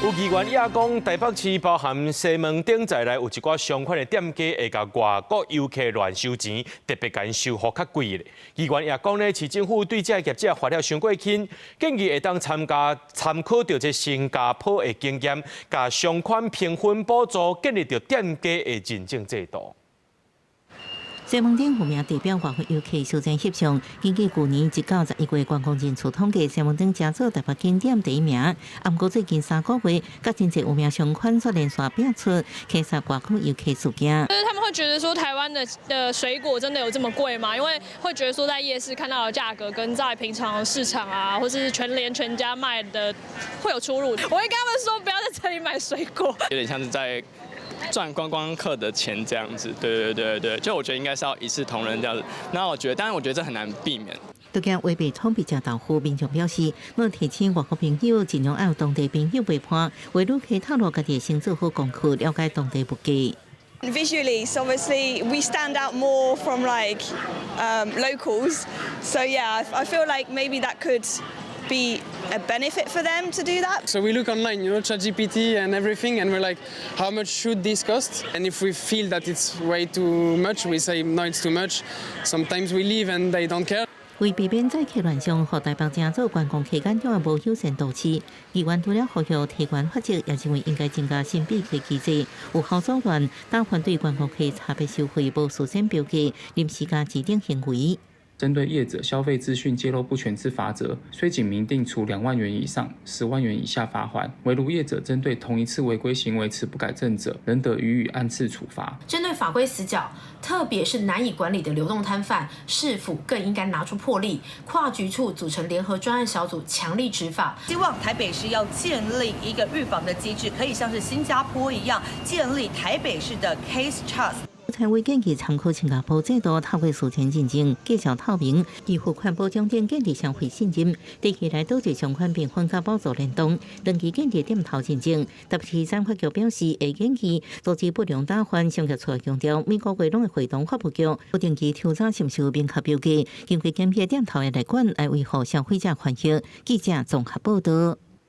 有議員也講，台北市包含西門町在內有一寡相關的店家會甲外國遊客亂收錢，特別甲因收付較貴的。議員也講呢，市政府對這業者發了傷過輕，建議會當參考到這新加坡的經驗，甲相關平分補助，建立到店家的認證制度。西門町有名地標外國遊客修正翕相，根據去年1到11月觀光人次統計，西門町正做台北景點第1名。不過最近3個月，甲真濟有名商圈所連續變出，其實外國遊客事件。就是他們會覺得說，台灣的水果真的有這麼貴嗎？因為會覺得說，在夜市看到的價格跟在平常市場啊，或是全家賣的會有出入。我會跟他們說，不要在這裡買水果，有點像是在賺觀光客的錢這樣子，對，就我覺得應該是要一視同仁這樣子。那我覺得，當然我覺得這很難避免。都驚違背通比較豆腐，民眾表示，要提醒外國朋友盡量要有當地朋友陪伴，為旅客透露家己先做好功課，了解當地物價。Visually, so obviously we stand out more from locals. So yeah, I feel like maybe that could be a benefit for them to do that. So we look online, ChatGPT and everything, and we're like, how much should this cost? And if we feel that it's way too much, we say no, it's too much. Sometimes we leave and they don't care. 為避免再客亂象，和台北正做觀光期間中的無優先導致，議員除了呼籲提關發跡，也認為應該增加審比例機制，有效阻斷但反對觀光客差別收費無事先標記、臨時加指定行為。針對業者消費資訊揭露不全之罰則，雖僅明定處2萬元以上10萬元以下罰鍰，唯如業者針對同一次違規行為持不改正者，仍得予以按次處罰。針對法規死角，特別是難以管理的流動攤販，市府更應該拿出魄力，跨局處組成聯合專案小組，強力執法。希望台北市要建立一個預防的機制，可以像是新加坡一樣，建立台北市的 Case Trust。財委建議參考新加坡制度，透過事前認證、計價透明、以付款保障等建立消費信任。第期來導致相關評分甲補助聯動，長期建立點頭認證。特別是產發局表示，會建議阻止不良打販上集出來強調，每個月攏會會同發布局，不定期調查是毋是有明確標記，經過檢驗點頭的來源來維護消費者權益。記者綜合報道。